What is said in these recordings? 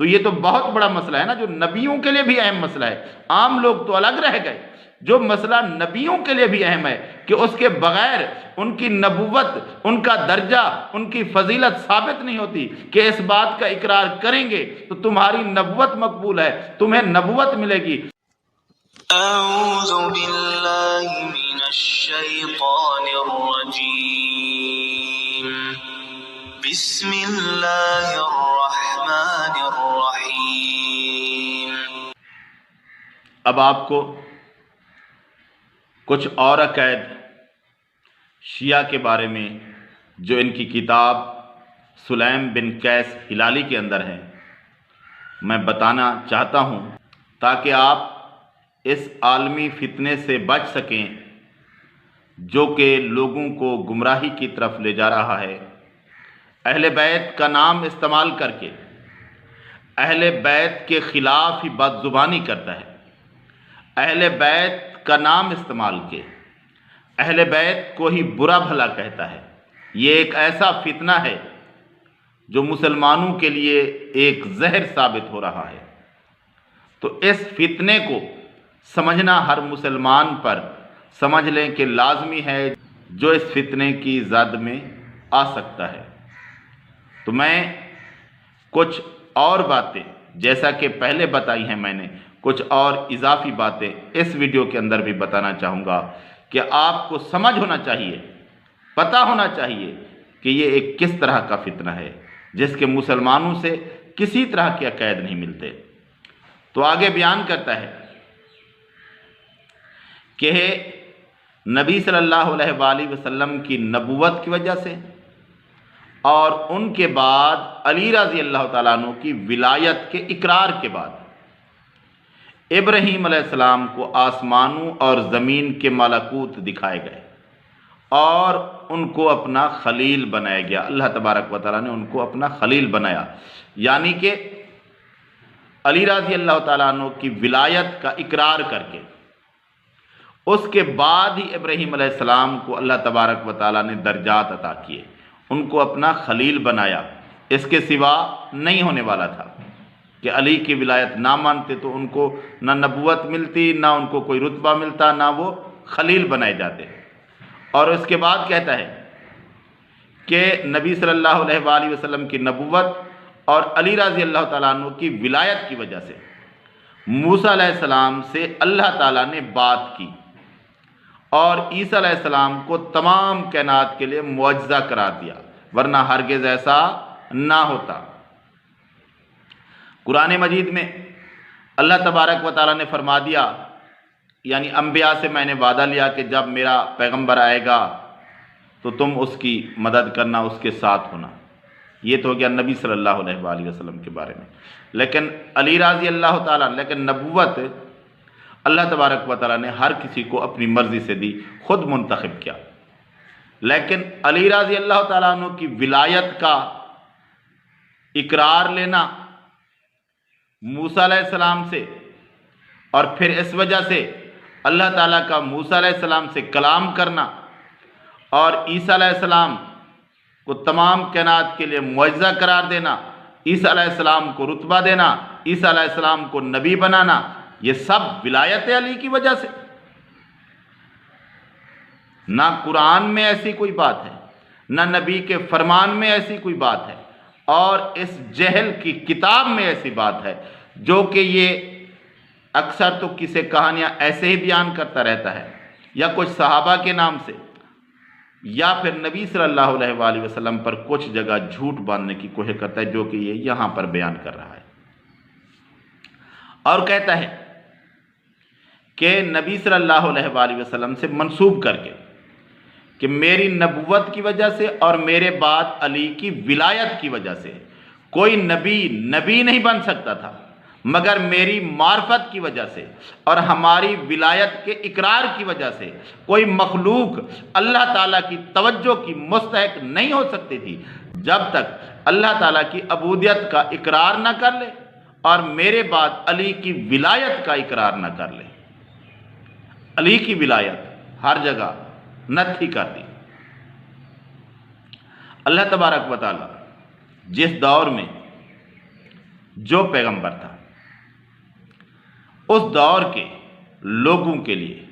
تو یہ تو بہت بڑا مسئلہ ہے نا، جو نبیوں کے لیے بھی اہم مسئلہ ہے، عام لوگ تو الگ رہ گئے، جو مسئلہ نبیوں کے لیے بھی اہم ہے کہ اس کے بغیر ان کی نبوت، ان کا درجہ، ان کی فضیلت ثابت نہیں ہوتی، کہ اس بات کا اقرار کریں گے تو تمہاری نبوت مقبول ہے، تمہیں نبوت ملے گی۔ اعوذ باللہ من الشیطان الرجیم، بسم اللہ الرحمن الرحیم۔ اب آپ کو کچھ اور عقائد شیعہ کے بارے میں جو ان کی کتاب سلیم بن قیس ہلالی کے اندر ہے میں بتانا چاہتا ہوں، تاکہ آپ اس عالمی فتنے سے بچ سکیں جو کہ لوگوں کو گمراہی کی طرف لے جا رہا ہے۔ اہل بیت کا نام استعمال کر کے اہل بیت کے خلاف ہی بد زبانی کرتا ہے، اہل بیت کا نام استعمال کے اہل بیت کو ہی برا بھلا کہتا ہے۔ یہ ایک ایسا فتنہ ہے جو مسلمانوں کے لیے ایک زہر ثابت ہو رہا ہے۔ تو اس فتنے کو سمجھنا ہر مسلمان پر سمجھ لیں کہ لازمی ہے، جو اس فتنے کی زد میں آ سکتا ہے۔ تو میں کچھ اور باتیں جیسا کہ پہلے بتائی ہیں میں نے، کچھ اور اضافی باتیں اس ویڈیو کے اندر بھی بتانا چاہوں گا کہ آپ کو سمجھ ہونا چاہیے، پتہ ہونا چاہیے کہ یہ ایک کس طرح کا فتنہ ہے جس کے مسلمانوں سے کسی طرح کے عقائد نہیں ملتے۔ تو آگے بیان کرتا ہے کہ نبی صلی اللہ علیہ وآلہ وسلم کی نبوت کی وجہ سے اور ان کے بعد علی رضی اللہ تعالیٰ عنہ کی ولایت کے اقرار کے بعد ابراہیم علیہ السلام کو آسمانوں اور زمین کے ملکوت دکھائے گئے اور ان کو اپنا خلیل بنایا گیا۔ اللہ تبارک و تعالیٰ نے ان کو اپنا خلیل بنایا، یعنی کہ علی رضی اللہ تعالیٰ عنہ کی ولایت کا اقرار کر کے اس کے بعد ہی ابراہیم علیہ السلام کو اللہ تبارک و تعالیٰ نے درجات عطا کیے، ان کو اپنا خلیل بنایا۔ اس کے سوا نہیں ہونے والا تھا کہ علی کی ولایت نہ مانتے تو ان کو نہ نبوت ملتی، نہ ان کو کوئی رتبہ ملتا، نہ وہ خلیل بنائے جاتے۔ اور اس کے بعد کہتا ہے کہ نبی صلی اللہ علیہ وآلہ وسلم کی نبوت اور علی رضی اللہ تعالیٰ عنہ کی ولایت کی وجہ سے موسیٰ علیہ السلام سے اللہ تعالیٰ نے بات کی اور عیسیٰ علیہ السلام کو تمام کائنات کے لیے معجزہ قرار دیا، ورنہ ہرگز ایسا نہ ہوتا۔ قرآن مجید میں اللہ تبارک و تعالیٰ نے فرما دیا، یعنی انبیاء سے میں نے وعدہ لیا کہ جب میرا پیغمبر آئے گا تو تم اس کی مدد کرنا، اس کے ساتھ ہونا۔ یہ تو ہو گیا نبی صلی اللہ علیہ وآلہ وسلم کے بارے میں۔ لیکن علی رضی اللہ تعالیٰ، لیکن نبوت اللہ تبارک و تعالیٰ نے ہر کسی کو اپنی مرضی سے دی، خود منتخب کیا۔ لیکن علی رضی اللہ تعالیٰ عنہ کی ولایت کا اقرار لینا موسیٰ علیہ السلام سے، اور پھر اس وجہ سے اللہ تعالیٰ کا موسیٰ علیہ السلام سے کلام کرنا اور عیسیٰ علیہ السلام کو تمام کائنات کے لیے معجزہ قرار دینا، عیسیٰ علیہ السلام کو رتبہ دینا، عیسیٰ علیہ السلام کو نبی بنانا، یہ سب ولایت علی کی وجہ سے۔ نہ قرآن میں ایسی کوئی بات ہے، نہ نبی کے فرمان میں ایسی کوئی بات ہے، اور اس جہل کی کتاب میں ایسی بات ہے جو کہ یہ اکثر تو کسی کہانیاں ایسے ہی بیان کرتا رہتا ہے، یا کچھ صحابہ کے نام سے، یا پھر نبی صلی اللہ علیہ وآلہ وسلم پر کچھ جگہ جھوٹ باندھنے کی کوشش کرتا ہے، جو کہ یہ یہاں پر بیان کر رہا ہے۔ اور کہتا ہے کہ نبی صلی اللہ علیہ وآلہ وسلم سے منسوب کر کے کہ میری نبوت کی وجہ سے اور میرے بعد علی کی ولایت کی وجہ سے کوئی نبی نہیں بن سکتا تھا مگر میری معرفت کی وجہ سے اور ہماری ولایت کے اقرار کی وجہ سے کوئی مخلوق اللہ تعالیٰ کی توجہ کی مستحق نہیں ہو سکتی تھی جب تک اللہ تعالیٰ کی عبودیت کا اقرار نہ کر لے اور میرے بعد علی کی ولایت کا اقرار نہ کر لے۔ علی کی ولایت ہر جگہ نتھی کر دی۔ اللہ تبارک و تعالیٰ جس دور میں جو پیغمبر تھا اس دور کے لوگوں کے لیے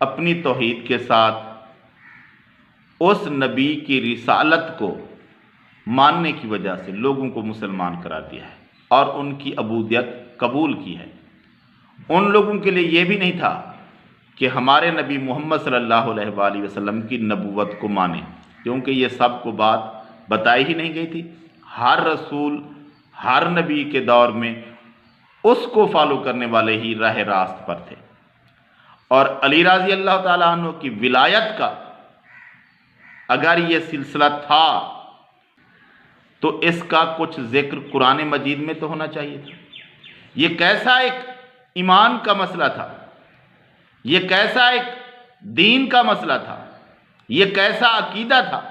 اپنی توحید کے ساتھ اس نبی کی رسالت کو ماننے کی وجہ سے لوگوں کو مسلمان قرار دیا ہے اور ان کی عبودیت قبول کی ہے۔ ان لوگوں کے لیے یہ بھی نہیں تھا کہ ہمارے نبی محمد صلی اللہ علیہ وآلہ وسلم کی نبوت کو مانیں، کیونکہ یہ سب کو بات بتائی ہی نہیں گئی تھی۔ ہر رسول ہر نبی کے دور میں اس کو فالو کرنے والے ہی راہ راست پر تھے، اور علی رضی اللہ تعالیٰ عنہ کی ولایت کا اگر یہ سلسلہ تھا تو اس کا کچھ ذکر قرآن مجید میں تو ہونا چاہیے تھا۔ یہ کیسا ایک ایمان کا مسئلہ تھا، یہ کیسا ایک دین کا مسئلہ تھا، یہ کیسا عقیدہ تھا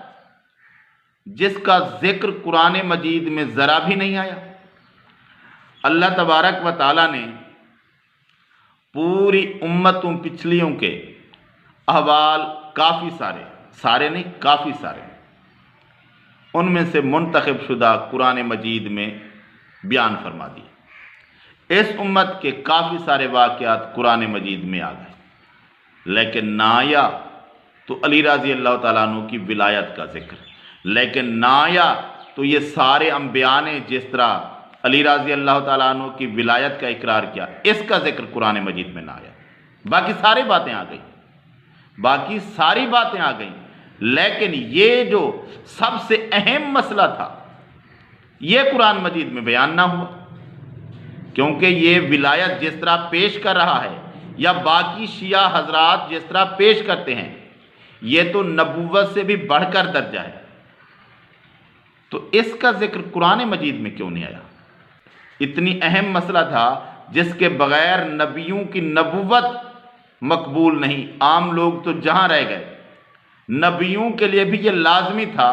جس کا ذکر قرآن مجید میں ذرا بھی نہیں آیا۔ اللہ تبارک و تعالیٰ نے پوری امتوں پچھلیوں کے احوال کافی سارے نہیں کافی سارے ان میں سے منتخب شدہ قرآن مجید میں بیان فرما دی۔ اس امت کے کافی سارے واقعات قرآن مجید میں آ گئے، لیکن نہ آیا تو علی رضی اللہ تعالیٰ عنہ کی ولایت کا ذکر، لیکن نہ آیا تو یہ سارے انبیاء نے جس طرح علی رضی اللہ تعالیٰ عنہ کی ولایت کا اقرار کیا، اس کا ذکر قرآن مجید میں نہ آیا۔ باقی ساری باتیں آ گئیں، باقی ساری باتیں آ گئیں، لیکن یہ جو سب سے اہم مسئلہ تھا یہ قرآن مجید میں بیان نہ ہوا، کیونکہ یہ ولایت جس طرح پیش کر رہا ہے یا باقی شیعہ حضرات جس طرح پیش کرتے ہیں یہ تو نبوت سے بھی بڑھ کر درجہ ہے، تو اس کا ذکر قرآن مجید میں کیوں نہیں آیا؟ اتنی اہم مسئلہ تھا جس کے بغیر نبیوں کی نبوت مقبول نہیں۔ عام لوگ تو جہاں رہ گئے، نبیوں کے لیے بھی یہ لازمی تھا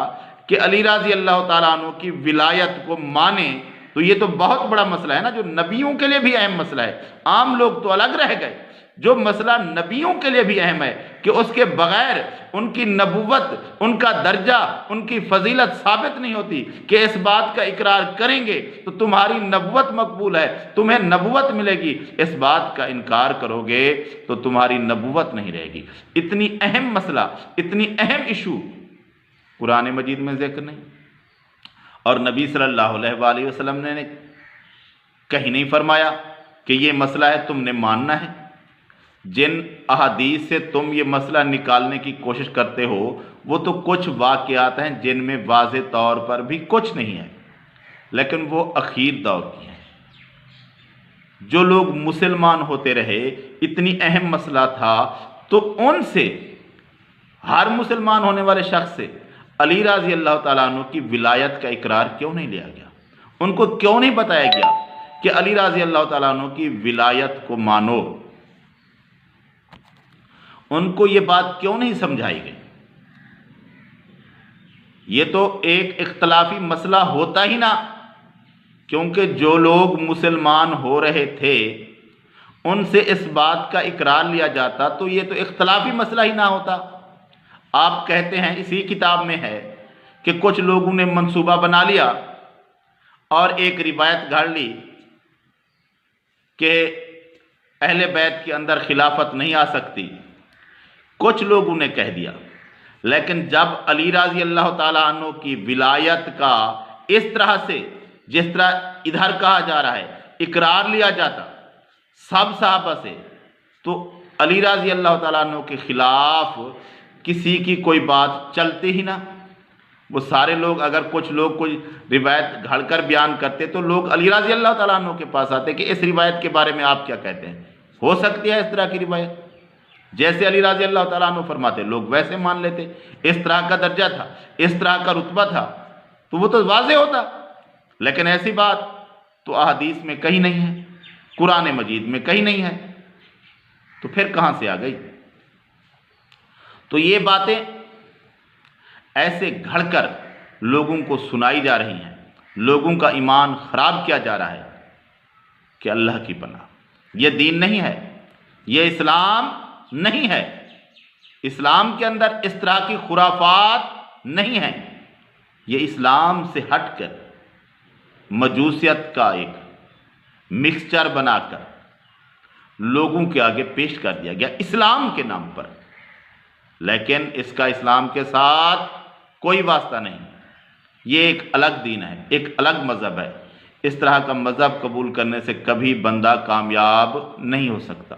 کہ علی رضی اللہ تعالیٰ عنہ کی ولایت کو مانیں، تو یہ تو بہت بڑا مسئلہ ہے نا، جو نبیوں کے لیے بھی اہم مسئلہ ہے۔ عام لوگ تو الگ رہ گئے، جو مسئلہ نبیوں کے لیے بھی اہم ہے کہ اس کے بغیر ان کی نبوت، ان کا درجہ، ان کی فضیلت ثابت نہیں ہوتی کہ اس بات کا اقرار کریں گے تو تمہاری نبوت مقبول ہے، تمہیں نبوت ملے گی، اس بات کا انکار کرو گے تو تمہاری نبوت نہیں رہے گی۔ اتنی اہم مسئلہ، اتنی اہم ایشو قرآن مجید میں ذکر نہیں، اور نبی صلی اللہ علیہ وآلہ وسلم نے کہیں نہیں فرمایا کہ یہ مسئلہ ہے تم نے ماننا ہے۔ جن احادیث سے تم یہ مسئلہ نکالنے کی کوشش کرتے ہو وہ تو کچھ واقعات ہیں جن میں واضح طور پر بھی کچھ نہیں ہے، لیکن وہ اخیر دور کی ہیں۔ جو لوگ مسلمان ہوتے رہے، اتنی اہم مسئلہ تھا تو ان سے، ہر مسلمان ہونے والے شخص سے علی رضی اللہ تعالیٰ عنہ کی ولایت کا اقرار کیوں نہیں لیا گیا؟ ان کو کیوں نہیں بتایا گیا کہ علی رضی اللہ تعالیٰ عنہ کی ولایت کو مانو؟ ان کو یہ بات کیوں نہیں سمجھائی گئی؟ یہ تو ایک اختلافی مسئلہ ہوتا ہی نہ، کیونکہ جو لوگ مسلمان ہو رہے تھے ان سے اس بات کا اقرار لیا جاتا تو یہ تو اختلافی مسئلہ ہی نہ ہوتا۔ آپ کہتے ہیں، اسی کتاب میں ہے کہ کچھ لوگوں نے منصوبہ بنا لیا اور ایک روایت گھڑ لی کہ اہل بیت کے اندر خلافت نہیں آ سکتی، کچھ لوگوں نے کہہ دیا، لیکن جب علی رضی اللہ تعالیٰ عنہ کی ولایت کا اس طرح سے، جس طرح ادھر کہا جا رہا ہے، اقرار لیا جاتا سب صحابہ سے، تو علی رضی اللہ تعالیٰ عنہ کے خلاف کسی کی کوئی بات چلتی ہی نہ۔ وہ سارے لوگ، اگر کچھ لوگ کوئی روایت گھڑ کر بیان کرتے تو لوگ علی رضی اللہ تعالیٰ عنہ کے پاس آتے کہ اس روایت کے بارے میں آپ کیا کہتے ہیں، ہو سکتی ہے اس طرح کی روایت؟ جیسے علی رضی اللہ تعالیٰ عنہ فرماتے لوگ ویسے مان لیتے، اس طرح کا درجہ تھا، اس طرح کا رتبہ تھا، تو وہ تو واضح ہوتا، لیکن ایسی بات تو احادیث میں کہیں نہیں ہے، قرآن مجید میں کہیں نہیں ہے، تو پھر کہاں سے آ گئی؟ تو یہ باتیں ایسے گھڑ کر لوگوں کو سنائی جا رہی ہیں، لوگوں کا ایمان خراب کیا جا رہا ہے کہ اللہ کی پناہ، یہ دین نہیں ہے، یہ اسلام نہیں ہے، اسلام کے اندر اس طرح کی خرافات نہیں ہیں، یہ اسلام سے ہٹ کر مجوسیت کا ایک مکسچر بنا کر لوگوں کے آگے پیش کر دیا گیا اسلام کے نام پر، لیکن اس کا اسلام کے ساتھ کوئی واسطہ نہیں۔ یہ ایک الگ دین ہے، ایک الگ مذہب ہے۔ اس طرح کا مذہب قبول کرنے سے کبھی بندہ کامیاب نہیں ہو سکتا۔